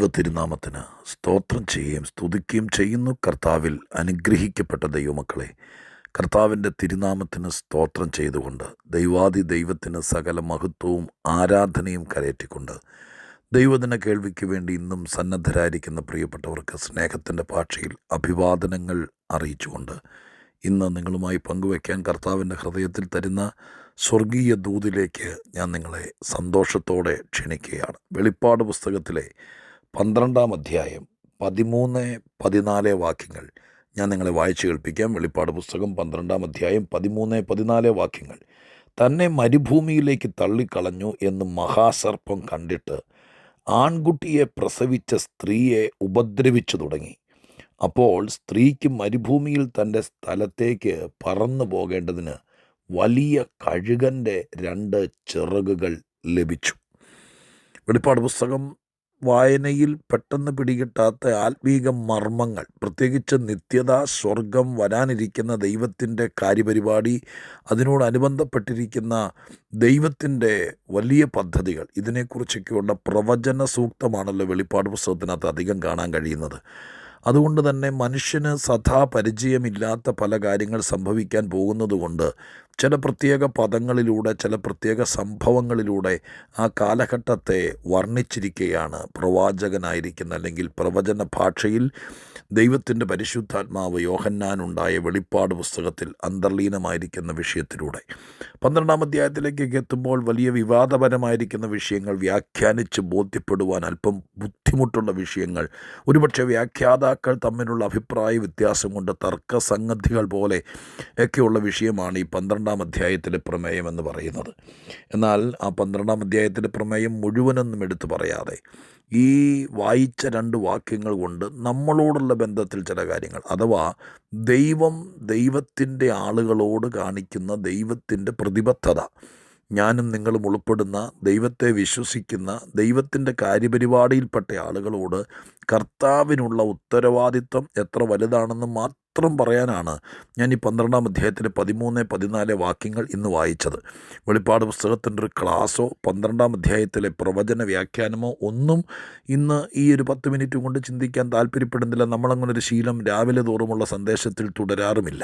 ദൈവ തിരുനാമത്തിന് സ്തോത്രം ചെയ്യുകയും സ്തുതിക്കുകയും ചെയ്യുന്നു. കർത്താവിൽ അനുഗ്രഹിക്കപ്പെട്ട ദൈവമക്കളെ, കർത്താവിൻ്റെ തിരുനാമത്തിന് സ്തോത്രം ചെയ്തുകൊണ്ട് ദൈവാദി ദൈവത്തിന് സകല മഹത്വവും ആരാധനയും കരയറ്റിക്കൊണ്ട് ദൈവദിന കേൾവിക്ക് വേണ്ടി ഇന്നും സന്നദ്ധരായിരിക്കുന്ന പ്രിയപ്പെട്ടവർക്ക് സ്നേഹത്തിൻ്റെ ഭാഷയിൽ അഭിവാദനങ്ങൾ അറിയിച്ചുകൊണ്ട് ഇന്ന് നിങ്ങളുമായി പങ്കുവയ്ക്കാൻ കർത്താവിൻ്റെ ഹൃദയത്തിൽ തരുന്ന സ്വർഗീയ ദൂതിലേക്ക് ഞാൻ നിങ്ങളെ സന്തോഷത്തോടെ ക്ഷണിക്കുകയാണ്. വെളിപ്പാട് പുസ്തകത്തിലെ 12-ാം അധ്യായം 13-14 വാക്യങ്ങൾ ഞാൻ നിങ്ങളെ വായിച്ചു കേൾപ്പിക്കാം. വെളിപ്പാട് പുസ്തകം 12-ാം അധ്യായം 13-14 വാക്യങ്ങൾ. തന്നെ മരുഭൂമിയിലേക്ക് തള്ളിക്കളഞ്ഞു എന്ന് മഹാസർപ്പം കണ്ടിട്ട് ആൺകുട്ടിയെ പ്രസവിച്ച സ്ത്രീയെ ഉപദ്രവിച്ചു തുടങ്ങി. അപ്പോൾ സ്ത്രീക്ക് മരുഭൂമിയിൽ തൻ്റെ സ്ഥലത്തേക്ക് പറന്നു പോകേണ്ടതിന് വലിയ കഴുകൻ്റെ 2 ചിറകുകൾ ലഭിച്ചു. വെളിപ്പാട് പുസ്തകം വായനയിൽ പെട്ടെന്ന് പിടികിട്ടാത്ത ആത്മീക മർമ്മങ്ങൾ, പ്രത്യേകിച്ച് നിത്യത, സ്വർഗം, വരാനിരിക്കുന്ന ദൈവത്തിൻ്റെ കാര്യപരിപാടി, അതിനോടനുബന്ധപ്പെട്ടിരിക്കുന്ന ദൈവത്തിൻ്റെ വലിയ പദ്ധതികൾ, ഇതിനെക്കുറിച്ചൊക്കെയുള്ള പ്രവചന സൂക്തമാണല്ലോ വെളിപ്പാട് പുസ്തകത്തിനകത്ത് അധികം കാണാൻ കഴിയുന്നത്. അതുകൊണ്ട് തന്നെ മനുഷ്യന് സദാ പരിചയമില്ലാത്ത പല കാര്യങ്ങൾ സംഭവിക്കാൻ പോകുന്നതുകൊണ്ട് ചില പ്രത്യേക പദങ്ങളിലൂടെ, ചില പ്രത്യേക സംഭവങ്ങളിലൂടെ ആ കാലഘട്ടത്തെ വർണ്ണിച്ചിരിക്കുകയാണ് പ്രവാചകനായിരിക്കുന്ന, അല്ലെങ്കിൽ പ്രവചന ഭാഷയിൽ ദൈവത്തിൻ്റെ പരിശുദ്ധാത്മാവ് യോഹന്നാനുണ്ടായ വെളിപ്പാട് പുസ്തകത്തിൽ അന്തർലീനമായിരിക്കുന്ന വിഷയത്തിലൂടെ 12-ാം അധ്യായത്തിലേക്കൊക്കെ എത്തുമ്പോൾ വലിയ വിവാദപരമായിരിക്കുന്ന വിഷയങ്ങൾ വ്യാഖ്യാനിച്ച് ബോധ്യപ്പെടുവാൻ അല്പം ബുദ്ധിമുട്ടുള്ള വിഷയങ്ങൾ, ഒരുപക്ഷെ വ്യാഖ്യാതാക്കൾ തമ്മിലുള്ള അഭിപ്രായ വ്യത്യാസം കൊണ്ട് തർക്കസംഗതികൾ പോലെ ഒക്കെയുള്ള വിഷയമാണ് ഈ 12-ാം അധ്യായത്തിലെ പ്രമേയം എന്ന് പറയുന്നത്. എന്നാൽ ആ 12-ാം അധ്യായത്തിലെ പ്രമേയം മുഴുവനൊന്നും എടുത്തു പറയാതെ ഈ വായിച്ച 2 വാക്യങ്ങൾ കൊണ്ട് നമ്മളോടുള്ള ബന്ധത്തിൽ ചില കാര്യങ്ങൾ, അഥവാ ദൈവത്തിൻ്റെ ആളുകളോട് കാണിക്കുന്ന ദൈവത്തിൻ്റെ പ്രതിബദ്ധത, ഞാനും നിങ്ങളും ഉൾപ്പെടുന്ന ദൈവത്തെ വിശ്വസിക്കുന്ന ദൈവത്തിൻ്റെ കാര്യപരിപാടിയിൽപ്പെട്ട ആളുകളോട് കർത്താവിനുള്ള ഉത്തരവാദിത്വം എത്ര വലുതാണെന്ന് മാത്രം പറയാനാണ് ഞാൻ ഈ 12-ാം അധ്യായത്തിലെ 13-14 വാക്യങ്ങൾ ഇന്ന് വായിച്ചത്. വെളിപ്പാട് പുസ്തകത്തിൻ്റെ ഒരു ക്ലാസ്സോ 12-ാം അധ്യായത്തിലെ പ്രവചന വ്യാഖ്യാനമോ ഒന്നും ഇന്ന് ഈ ഒരു 10 മിനിറ്റ് കൊണ്ട് ചിന്തിക്കാൻ താല്പര്യപ്പെടുന്നില്ല. നമ്മളങ്ങനൊരു ശീലം രാവിലെ തോറുമുള്ള സന്ദേശത്തിൽ തുടരാറുമില്ല.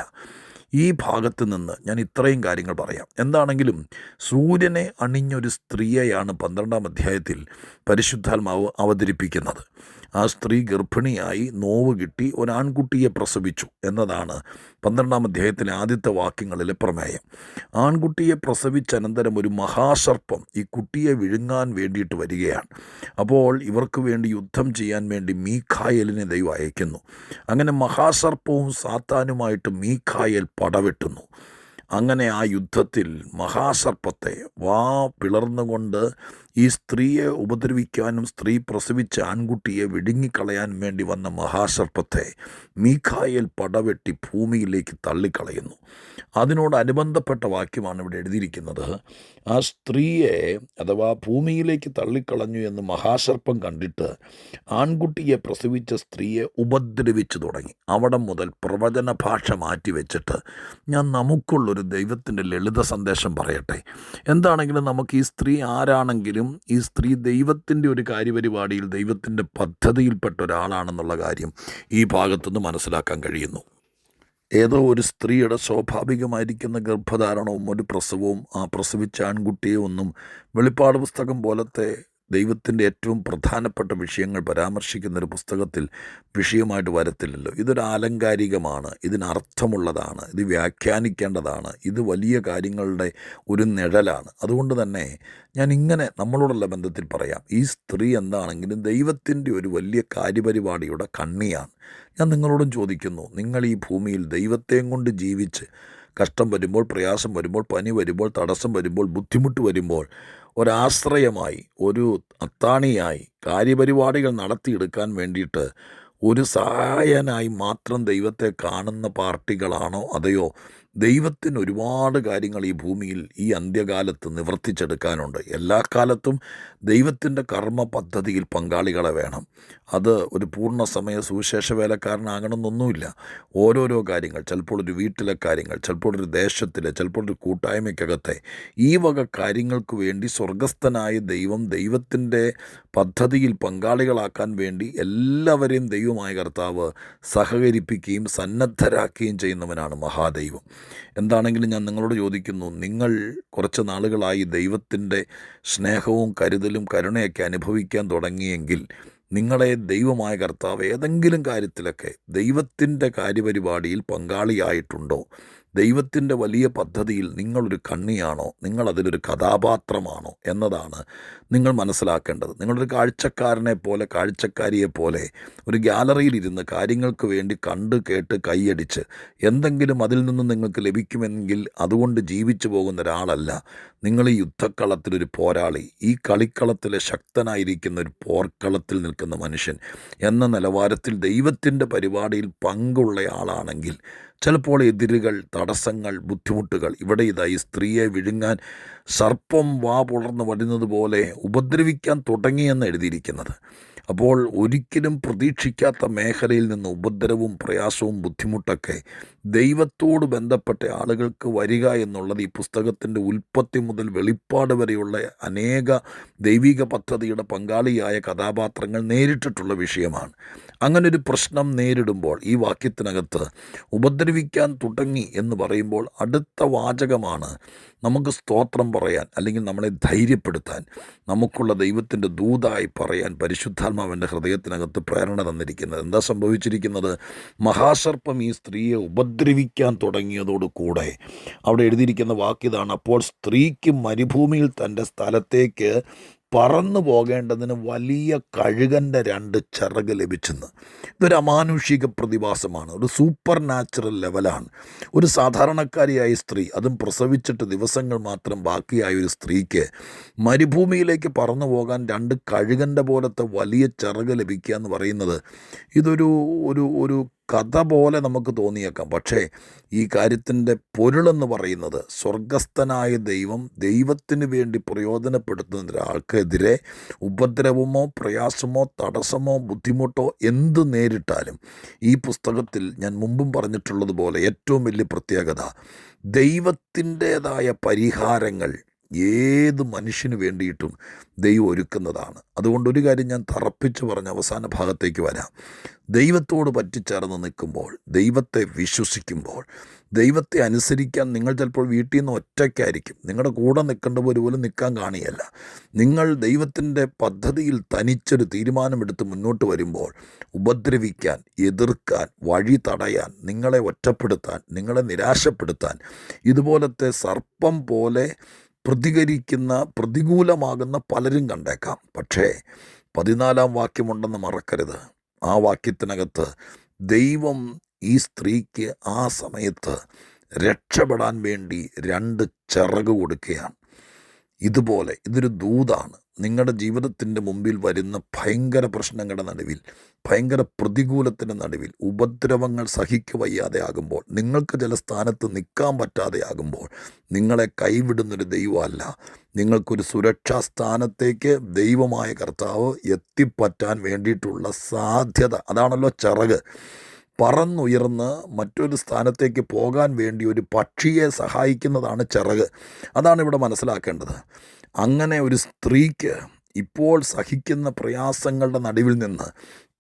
ഈ ഭാഗത്ത് നിന്ന് ഞാൻ ഇത്രയും കാര്യങ്ങൾ പറയാം. എന്താണെങ്കിലും സൂര്യനെ അണിഞ്ഞൊരു സ്ത്രീയെയാണ് 12-ാം അധ്യായത്തിൽ പരിശുദ്ധാത്മാവ് അവതരിപ്പിക്കുന്നത്. ആ സ്ത്രീ ഗർഭിണിയായി നോവ് കിട്ടി ഒരാൺകുട്ടിയെ പ്രസവിച്ചു എന്നതാണ് 12-ാം അധ്യായത്തിലെ ആദ്യത്തെ വാക്യങ്ങളിലെ പ്രമേയം. ആൺകുട്ടിയെ പ്രസവിച്ച അനന്തരം ഒരു മഹാസർപ്പം ഈ കുട്ടിയെ വിഴുങ്ങാൻ വേണ്ടിയിട്ട് വരികയാണ്. അപ്പോൾ ഇവർക്ക് വേണ്ടി യുദ്ധം ചെയ്യാൻ വേണ്ടി മീഖായേലിനെ ദൈവം അയക്കുന്നു. അങ്ങനെ മഹാസർപ്പവും സാത്താനുമായിട്ട് മീഖായേൽ പടവെട്ടുന്നു. അങ്ങനെ ആ യുദ്ധത്തിൽ മഹാസർപ്പത്തെ വാ പിളർന്നുകൊണ്ട് ഈ സ്ത്രീയെ ഉപദ്രവിക്കാനും സ്ത്രീ പ്രസവിച്ച ആൺകുട്ടിയെ വിഴുങ്ങിക്കളയാൻ വേണ്ടി വന്ന മഹാസർപ്പത്തെ മീഖായേൽ പടവെട്ടി ഭൂമിയിലേക്ക് തള്ളിക്കളയുന്നു. അതിനോടനുബന്ധപ്പെട്ട വാക്യമാണ് ഇവിടെ എഴുതിയിരിക്കുന്നത്. ആ സ്ത്രീയെ, അഥവാ ഭൂമിയിലേക്ക് തള്ളിക്കളഞ്ഞു എന്ന് മഹാസർപ്പം കണ്ടിട്ട് ആൺകുട്ടിയെ പ്രസവിച്ച സ്ത്രീയെ ഉപദ്രവിച്ചു തുടങ്ങി. അവിടെ മുതൽ പ്രവചന ഭാഷ മാറ്റിവെച്ചിട്ട് ഞാൻ നമുക്കുള്ളൊരു ദൈവത്തിൻ്റെ ലളിത സന്ദേശം പറയട്ടെ. എന്താണെങ്കിലും നമുക്ക് ഈ സ്ത്രീ ആരാണെങ്കിലും ഈ സ്ത്രീ ദൈവത്തിൻ്റെ ഒരു കാര്യപരിപാടിയിൽ ദൈവത്തിൻ്റെ പദ്ധതിയിൽപ്പെട്ട ഒരാളാണെന്നുള്ള കാര്യം ഈ ഭാഗത്തുനിന്ന് മനസ്സിലാക്കാൻ കഴിയുന്നു. ഏതോ ഒരു സ്ത്രീയുടെ സ്വാഭാവികമായിരിക്കുന്ന ഗർഭധാരണവും ഒരു പ്രസവവും ആ പ്രസവിച്ച ആൺകുട്ടിയെ ഒന്നും വെളിപ്പാട് പുസ്തകം പോലത്തെ ദൈവത്തിൻ്റെ ഏറ്റവും പ്രധാനപ്പെട്ട വിഷയങ്ങൾ പരാമർശിക്കുന്നൊരു പുസ്തകത്തിൽ വിഷയമായിട്ട് വരത്തില്ലല്ലോ. ഇതൊരു ആലങ്കാരികമാണ്, ഇതിനർത്ഥമുള്ളതാണ്, ഇത് വ്യാഖ്യാനിക്കേണ്ടതാണ്, ഇത് വലിയ കാര്യങ്ങളുടെ ഒരു നിഴലാണ്. അതുകൊണ്ട് തന്നെ ഞാൻ ഇങ്ങനെ നമ്മളോടുള്ള ബന്ധത്തിൽ പറയാം. ഈ സ്ത്രീ എന്താണെങ്കിലും ദൈവത്തിൻ്റെ ഒരു വലിയ കാര്യപരിപാടിയുടെ കണ്ണിയാണ്. ഞാൻ നിങ്ങളോടും ചോദിക്കുന്നു, നിങ്ങൾ ഈ ഭൂമിയിൽ ദൈവത്തെയും കൊണ്ട് ജീവിച്ച് കഷ്ടം വരുമ്പോൾ, പ്രയാസം വരുമ്പോൾ, പനി വരുമ്പോൾ, തടസ്സം വരുമ്പോൾ, ബുദ്ധിമുട്ട് വരുമ്പോൾ ഒരാശ്രയമായി, ഒരു അത്താണിയായി, കാര്യപരിപാടികൾ നടത്തിയെടുക്കാൻ വേണ്ടിയിട്ട് ഒരു സഹായനായി മാത്രം ദൈവത്തെ കാണുന്ന പാർട്ടികളാണോ, അതെയോ ദൈവത്തിന് ഒരുപാട് കാര്യങ്ങൾ ഈ ഭൂമിയിൽ ഈ അന്ത്യകാലത്ത് നിവർത്തിച്ചെടുക്കാനുണ്ട്. എല്ലാ കാലത്തും ദൈവത്തിൻ്റെ കർമ്മ പദ്ധതിയിൽ പങ്കാളികളെ വേണം. അത് ഒരു പൂർണ്ണസമയ സുവിശേഷ വേലക്കാരനാകണമെന്നൊന്നുമില്ല. ഓരോരോ കാര്യങ്ങൾ, ചിലപ്പോൾ ഒരു വീട്ടിലെ കാര്യങ്ങൾ, ചിലപ്പോൾ ഒരു ദേശത്തിലെ, ചിലപ്പോൾ ഒരു കൂട്ടായ്മയ്ക്കകത്തെ ഈ വക കാര്യങ്ങൾക്ക് വേണ്ടി സ്വർഗസ്ഥനായ ദൈവം ദൈവത്തിൻ്റെ പദ്ധതിയിൽ പങ്കാളികളാക്കാൻ വേണ്ടി എല്ലാവരെയും ദൈവമായ കർത്താവ് സഹകരിപ്പിക്കുകയും സന്നദ്ധരാക്കുകയും ചെയ്യുന്നവനാണ് മഹാദൈവം. എന്താണെങ്കിലും ഞാൻ നിങ്ങളോട് ചോദിക്കുന്നു, നിങ്ങൾ കുറച്ച് നാളുകളായി ദൈവത്തിൻ്റെ സ്നേഹവും കരുതലും കരുണയൊക്കെ അനുഭവിക്കാൻ തുടങ്ങിയെങ്കിൽ നിങ്ങളെ ദൈവമായ കർത്താവ് ഏതെങ്കിലും കാര്യത്തിലൊക്കെ ദൈവത്തിൻ്റെ കാര്യപരിപാടിയിൽ പങ്കാളിയായിട്ടുണ്ടോ? ദൈവത്തിൻ്റെ വലിയ പദ്ധതിയിൽ നിങ്ങളൊരു കണ്ണിയാണോ? നിങ്ങളതിലൊരു കഥാപാത്രമാണോ എന്നതാണ് നിങ്ങൾ മനസ്സിലാക്കേണ്ടത്. നിങ്ങളൊരു കാഴ്ചക്കാരനെ പോലെ, കാഴ്ചക്കാരിയെ പോലെ ഒരു ഗ്യാലറിയിലിരുന്ന് കാര്യങ്ങൾക്ക് വേണ്ടി കണ്ട് കേട്ട് കൈയടിച്ച് എന്തെങ്കിലും അതിൽ നിന്ന് നിങ്ങൾക്ക് ലഭിക്കുമെങ്കിൽ അതുകൊണ്ട് ജീവിച്ചു പോകുന്ന ഒരാളല്ല നിങ്ങൾ. ഈ യുദ്ധക്കളത്തിലൊരു പോരാളി, ഈ കളിക്കളത്തിലെ ശക്തനായിരിക്കുന്ന ഒരു പോർക്കളത്തിൽ നിൽക്കുന്ന മനുഷ്യൻ എന്ന നിലവാരത്തിൽ ദൈവത്തിൻ്റെ പരിപാടിയിൽ പങ്കുള്ളയാളാണെങ്കിൽ ചിലപ്പോൾ എതിരുകൾ, തടസ്സങ്ങൾ, ബുദ്ധിമുട്ടുകൾ, ഇവിടെ ഇതായി സ്ത്രീയെ വിഴുങ്ങാൻ സർപ്പം വാ പുലർന്ന് വരുന്നത് പോലെ ഉപദ്രവിക്കാൻ തുടങ്ങിയെന്ന് എഴുതിയിരിക്കുന്നത്. അപ്പോൾ ഒരിക്കലും പ്രതീക്ഷിക്കാത്ത മേഖലയിൽ നിന്ന് ഉപദ്രവവും പ്രയാസവും ബുദ്ധിമുട്ടൊക്കെ ദൈവത്തോട് ബന്ധപ്പെട്ട ആളുകൾക്ക് വരിക എന്നുള്ളത് ഈ പുസ്തകത്തിൻ്റെ ഉൽപ്പത്തി മുതൽ വെളിപ്പാട് വരെയുള്ള അനേക ദൈവിക പദ്ധതിയുടെ പങ്കാളിയായ കഥാപാത്രങ്ങൾ നേരിട്ടിട്ടുള്ള വിഷയമാണ്. അങ്ങനൊരു പ്രശ്നം നേരിടുമ്പോൾ ഈ വാക്യത്തിനകത്ത് ഉപദ്രവിക്കാൻ തുടങ്ങി എന്ന് പറയുമ്പോൾ അടുത്ത വാചകമാണ് നമുക്ക് സ്തോത്രം പറയാൻ, അല്ലെങ്കിൽ നമ്മളെ ധൈര്യപ്പെടുത്താൻ, നമുക്കുള്ള ദൈവത്തിൻ്റെ ദൂതായി പറയാൻ പരിശുദ്ധാത്മാവിൻ്റെ ഹൃദയത്തിനകത്ത് പ്രേരണ തന്നിരിക്കുന്നത്. എന്താ സംഭവിച്ചിരിക്കുന്നത്? മഹാസർപ്പം ഈ സ്ത്രീയെ ഉപദ്രവിക്കാൻ തുടങ്ങിയതോടുകൂടെ അവിടെ എഴുതിയിരിക്കുന്ന വാക്കിതാണ്: അപ്പോൾ സ്ത്രീക്ക് മരുഭൂമിയിൽ തൻ്റെ സ്ഥലത്തേക്ക് പറന്നു പോകേണ്ടതിന് വലിയ കഴുകൻ്റെ 2 ചിറക് ലഭിച്ചെന്ന്. ഇതൊരു അമാനുഷിക പ്രതിഭാസമാണ്, ഒരു സൂപ്പർ നാച്ചുറൽ ലെവലാണ്. ഒരു സാധാരണക്കാരിയായ സ്ത്രീ, അതും പ്രസവിച്ചിട്ട് ദിവസങ്ങൾ മാത്രം ബാക്കിയായ ഒരു സ്ത്രീക്ക് മരുഭൂമിയിലേക്ക് പറന്നു പോകാൻ 2 കഴുകൻ്റെ പോലത്തെ വലിയ ചിറക് ലഭിക്കുക എന്ന് പറയുന്നത് ഇതൊരു ഒരു ഒരു കഥ പോലെ നമുക്ക് തോന്നിയേക്കാം. പക്ഷേ ഈ കാര്യത്തിൻ്റെ പൊരുളെന്ന് പറയുന്നത് സ്വർഗസ്ഥനായ ദൈവം ദൈവത്തിന് വേണ്ടി പ്രയോജനപ്പെടുത്തുന്ന ഒരാൾക്കെതിരെ ഉപദ്രവമോ പ്രയാസമോ തടസ്സമോ ബുദ്ധിമുട്ടോ എന്ത് നേരിട്ടാലും ഈ പുസ്തകത്തിൽ ഞാൻ മുമ്പും പറഞ്ഞിട്ടുള്ളതുപോലെ ഏറ്റവും വലിയ പ്രത്യേകത ദൈവത്തിൻ്റേതായ പരിഹാരങ്ങൾ ഏത് മനുഷ്യന് വേണ്ടിയിട്ടും ദൈവം ഒരുക്കുന്നതാണ്. അതുകൊണ്ടൊരു കാര്യം ഞാൻ തറപ്പിച്ച് പറഞ്ഞ് അവസാന ഭാഗത്തേക്ക് വരാം. ദൈവത്തോട് പറ്റിച്ചേർന്ന് നിൽക്കുമ്പോൾ, ദൈവത്തെ വിശ്വസിക്കുമ്പോൾ, ദൈവത്തെ അനുസരിക്കാൻ നിങ്ങൾ ചിലപ്പോൾ വീട്ടിൽ നിന്ന് ഒറ്റയ്ക്കായിരിക്കും. നിങ്ങളുടെ കൂടെ നിൽക്കേണ്ട പോലും നിൽക്കാൻ കാണിയല്ല. നിങ്ങൾ ദൈവത്തിൻ്റെ പദ്ധതിയിൽ തനിച്ചൊരു തീരുമാനമെടുത്ത് മുന്നോട്ട് വരുമ്പോൾ ഉപദ്രവിക്കാൻ, എതിർക്കാൻ, വഴി തടയാൻ, നിങ്ങളെ ഒറ്റപ്പെടുത്താൻ, നിങ്ങളെ നിരാശപ്പെടുത്താൻ ഇതുപോലത്തെ സർപ്പം പോലെ പ്രതികരിക്കുന്ന, പ്രതികൂലമാകുന്ന പലരും കണ്ടേക്കാം. പക്ഷേ 14-ാം വാക്യമുണ്ടെന്ന് മറക്കരുത്. ആ വാക്യത്തിനകത്ത് ദൈവം ഈ സ്ത്രീക്ക് ആ സമയത്ത് രക്ഷപ്പെടാൻ വേണ്ടി 2 ചിറക് കൊടുക്കുകയാണ്. ഇതുപോലെ ഇതൊരു ദൂതാണ്. നിങ്ങളുടെ ജീവിതത്തിൻ്റെ മുമ്പിൽ വരുന്ന ഭയങ്കര പ്രശ്നങ്ങളുടെ നടുവിൽ, ഭയങ്കര പ്രതികൂലത്തിൻ്റെ നടുവിൽ, ഉപദ്രവങ്ങൾ സഹിക്കവയ്യാതെ ആകുമ്പോൾ, നിങ്ങൾക്ക് ചില സ്ഥാനത്ത് നിൽക്കാൻ പറ്റാതെ ആകുമ്പോൾ നിങ്ങളെ കൈവിടുന്നൊരു ദൈവമല്ല. നിങ്ങൾക്കൊരു സുരക്ഷാ സ്ഥാനത്തേക്ക് ദൈവമായ കർത്താവ് എത്തിപ്പറ്റാൻ വേണ്ടിയിട്ടുള്ള സാധ്യത, അതാണല്ലോ ചിറക്. പറന്നുയർന്ന് മറ്റൊരു സ്ഥാനത്തേക്ക് പോകാൻ വേണ്ടി ഒരു പക്ഷിയെ സഹായിക്കുന്നതാണ് ചിറക്. അതാണ് ഇവിടെ മനസ്സിലാക്കേണ്ടത്. അങ്ങനെ ഒരു സ്ത്രീക്ക് ഇപ്പോൾ സഹിക്കുന്ന പ്രയാസങ്ങളുടെ നടുവിൽ നിന്ന്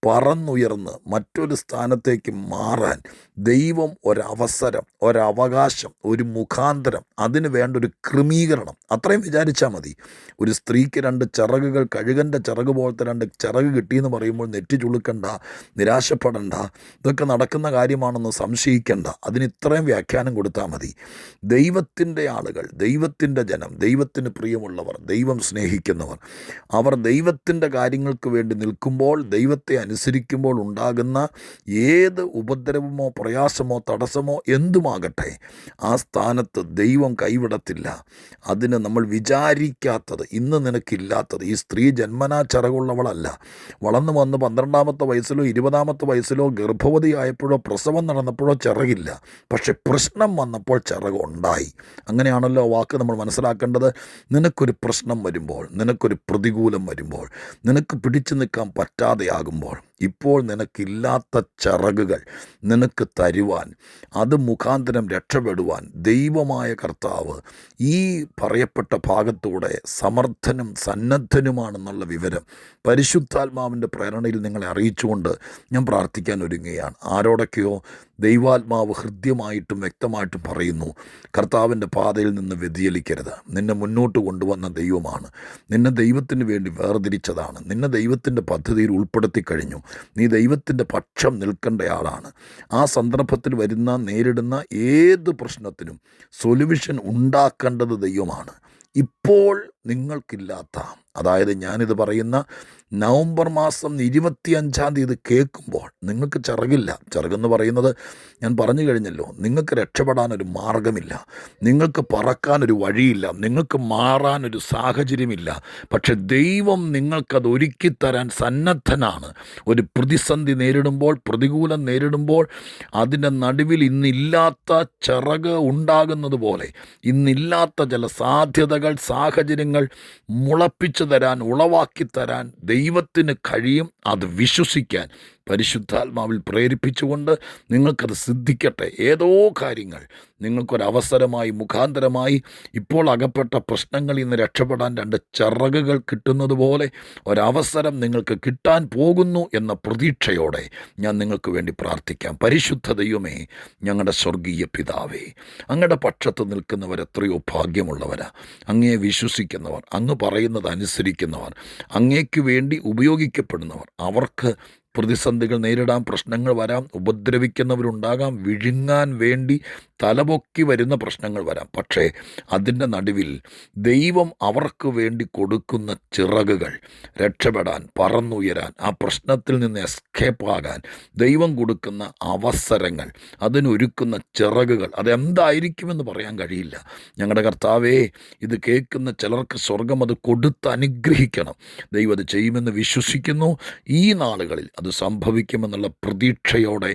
പറന്നുയർന്ന് മറ്റൊരു സ്ഥാനത്തേക്ക് മാറാൻ ദൈവം ഒരവസരം, ഒരവകാശം, ഒരു മുഖാന്തരം, അതിന് വേണ്ട ഒരു ക്രമീകരണം അത്രയും വിചാരിച്ചാൽ മതി. ഒരു സ്ത്രീക്ക് 2 ചിറകുകൾ, കഴുകൻ്റെ ചിറക് പോലത്തെ 2 ചിറക് കിട്ടിയെന്ന് പറയുമ്പോൾ നെറ്റി ചുളുക്കണ്ട, നിരാശപ്പെടണ്ട, ഇതൊക്കെ നടക്കുന്ന കാര്യമാണെന്ന് സംശയിക്കേണ്ട. അതിന് ഇത്രയും വ്യാഖ്യാനം കൊടുത്താൽ മതി. ദൈവത്തിൻ്റെ ആളുകൾ, ദൈവത്തിൻ്റെ ജനം, ദൈവത്തിന് പ്രിയമുള്ളവർ, ദൈവം സ്നേഹിക്കുന്നവർ, അവർ ദൈവത്തിൻ്റെ കാര്യങ്ങൾക്ക് വേണ്ടി നിൽക്കുമ്പോൾ, ദൈവത്തെ അനുസരിക്കുമ്പോൾ ഉണ്ടാകുന്ന ഏത് ഉപദ്രവമോ പ്രയാസമോ തടസ്സമോ എന്തുമാകട്ടെ, ആ സ്ഥാനത്ത് ദൈവം കൈവിടത്തില്ല. അതിന് നമ്മൾ വിചാരിക്കാത്തത്, ഇന്ന് നിനക്കില്ലാത്തത്, ഈ സ്ത്രീ ജന്മനാ ചിറകുള്ളവളല്ല. വളർന്നു വന്ന് 12-ാമത്തെ വയസ്സിലോ 20-ാമത്തെ വയസ്സിലോ ഗർഭവതിയായപ്പോഴോ പ്രസവം നടന്നപ്പോഴോ ചിറകില്ല. പക്ഷെ പ്രശ്നം വന്നപ്പോൾ ചിറകുണ്ടായി. അങ്ങനെയാണല്ലോ വാക്ക് നമ്മൾ മനസ്സിലാക്കേണ്ടത്. നിനക്കൊരു പ്രശ്നം വരുമ്പോൾ, നിനക്കൊരു പ്രതികൂലം വരുമ്പോൾ, നിനക്ക് പിടിച്ചു നിൽക്കാൻ പറ്റാതെയാകുമ്പോൾ, ഇപ്പോൾ നിനക്കില്ലാത്ത ചിറകുകൾ നിനക്ക് തരുവാൻ, അത് മുഖാന്തരം രക്ഷപ്പെടുവാൻ ദൈവമായ കർത്താവ് ഈ പറയപ്പെട്ട ഭാഗത്തൂടെ സമർത്ഥനും സന്നദ്ധനുമാണെന്നുള്ള വിവരം പരിശുദ്ധാത്മാവിൻ്റെ പ്രേരണയിൽ നിങ്ങളെ അറിയിച്ചുകൊണ്ട് ഞാൻ പ്രാർത്ഥിക്കാൻ ഒരുങ്ങുകയാണ്. ആരോടൊക്കെയോ ദൈവാത്മാവ് ഹൃദ്യമായിട്ടും വ്യക്തമായിട്ടും പറയുന്നു, കർത്താവിൻ്റെ പാതയിൽ നിന്ന് വ്യതിചലിക്കരുത്. നിന്നെ മുന്നോട്ട് കൊണ്ടുവന്ന ദൈവമാണ്, നിന്നെ ദൈവത്തിന് വേണ്ടി വേർതിരിച്ചതാണ്, നിന്നെ ദൈവത്തിൻ്റെ പദ്ധതിയിൽ ഉൾപ്പെടുത്തി കഴിഞ്ഞു. നീ ദൈവത്തിൻ്റെ പക്ഷം നിൽക്കേണ്ടയാളാണ്. ആ സന്ദർഭത്തിൽ നേരിടുന്ന ഏത് പ്രശ്നത്തിനും സൊല്യൂഷൻ ഉണ്ടാക്കേണ്ടത് ദൈവമാണ്. ഇപ്പോൾ നിങ്ങൾക്കില്ലാത്ത, അതായത് ഞാനിത് പറയുന്ന നവംബർ മാസം 25-ാം തീയതി കേൾക്കുമ്പോൾ നിങ്ങൾക്ക് ചിറകില്ല. ചിറകെന്ന് പറയുന്നത് ഞാൻ പറഞ്ഞു കഴിഞ്ഞല്ലോ. നിങ്ങൾക്ക് രക്ഷപ്പെടാനൊരു മാർഗമില്ല, നിങ്ങൾക്ക് പറക്കാനൊരു വഴിയില്ല, നിങ്ങൾക്ക് മാറാനൊരു സാഹചര്യമില്ല. പക്ഷെ ദൈവം നിങ്ങൾക്കത് ഒരുക്കിത്തരാൻ സന്നദ്ധനാണ്. ഒരു പ്രതിസന്ധി നേരിടുമ്പോൾ, പ്രതികൂലം നേരിടുമ്പോൾ, അതിൻ്റെ നടുവിൽ ഇന്നില്ലാത്ത ചിറക് ഉണ്ടാകുന്നത് പോലെ ഇന്നില്ലാത്ത ചില സാധ്യതകൾ, സാഹചര്യങ്ങൾ മുളപ്പിച്ചു തരാൻ, ഉളവാക്കിത്തരാൻ ദൈവത്തിന് കഴിയും. അത് വിശ്വസിക്കാൻ പരിശുദ്ധാത്മാവിൽ പ്രേരിപ്പിച്ചുകൊണ്ട് നിങ്ങൾക്കത് സിദ്ധിക്കട്ടെ. ഏതോ കാര്യങ്ങൾ നിങ്ങൾക്കൊരവസരമായി, മുഖാന്തരമായി, ഇപ്പോൾ അകപ്പെട്ട പ്രശ്നങ്ങളിൽ നിന്ന് രക്ഷപ്പെടാൻ 2 ചിറകുകൾ കിട്ടുന്നത് പോലെ ഒരവസരം നിങ്ങൾക്ക് കിട്ടാൻ പോകുന്നു എന്ന പ്രതീക്ഷയോടെ ഞാൻ നിങ്ങൾക്ക് വേണ്ടി പ്രാർത്ഥിക്കാം. പരിശുദ്ധ ദൈവമേ, ഞങ്ങളുടെ സ്വർഗീയ പിതാവേ, അങ്ങയുടെ പക്ഷത്ത് നിൽക്കുന്നവർ എത്രയോ ഭാഗ്യമുള്ളവരാ. അങ്ങയെ വിശ്വസിക്കുന്നവർ, അങ്ങ് പറയുന്നത് അനുസരിക്കുന്നവർ, അങ്ങേക്ക് വേണ്ടി ഉപയോഗിക്കപ്പെടുന്നവർ. അവർക്ക് പ്രതിസന്ധികൾ നേരിടാം, പ്രശ്നങ്ങൾ വരാം, ഉപദ്രവിക്കുന്നവരുണ്ടാകാം, വിഴുങ്ങാൻ വേണ്ടി തലപൊക്കി വരുന്ന പ്രശ്നങ്ങൾ വരാം. പക്ഷേ അതിൻ്റെ നടുവിൽ ദൈവം അവർക്ക് വേണ്ടി കൊടുക്കുന്ന ചിറകുകൾ, രക്ഷപ്പെടാൻ, പറന്നുയരാൻ, ആ പ്രശ്നത്തിൽ നിന്ന് എസ്കേപ്പാകാൻ ദൈവം കൊടുക്കുന്ന അവസരങ്ങൾ, അതിനൊരുക്കുന്ന ചിറകുകൾ, അതെന്തായിരിക്കുമെന്ന് പറയാൻ കഴിയില്ല. ഞങ്ങളുടെ കർത്താവേ, ഇത് കേൾക്കുന്ന ചിലർക്ക് സ്വർഗം അത് കൊടുത്ത് അനുഗ്രഹിക്കണം. ദൈവം അത് ചെയ്യുമെന്ന് വിശ്വസിക്കുന്നു. ഈ നാളുകളിൽ അത് സംഭവിക്കുമെന്നുള്ള പ്രതീക്ഷയോടെ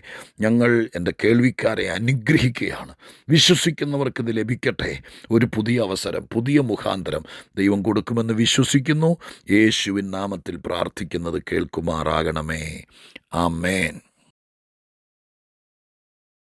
ഞങ്ങൾ എൻ്റെ കേൾവിക്കാരെ അനുഗ്രഹിക്കുകയാണ്. വിശ്വസിക്കുന്നവർക്ക് ഇത് ലഭിക്കട്ടെ. ഒരു പുതിയ അവസരം, പുതിയ മുഖാന്തരം ദൈവം കൊടുക്കുമെന്ന് വിശ്വസിക്കുന്നു. യേശുവിൻ നാമത്തിൽ പ്രാർത്ഥിക്കുന്നത് കേൾക്കുമാറാകണമേ. ആമേൻ.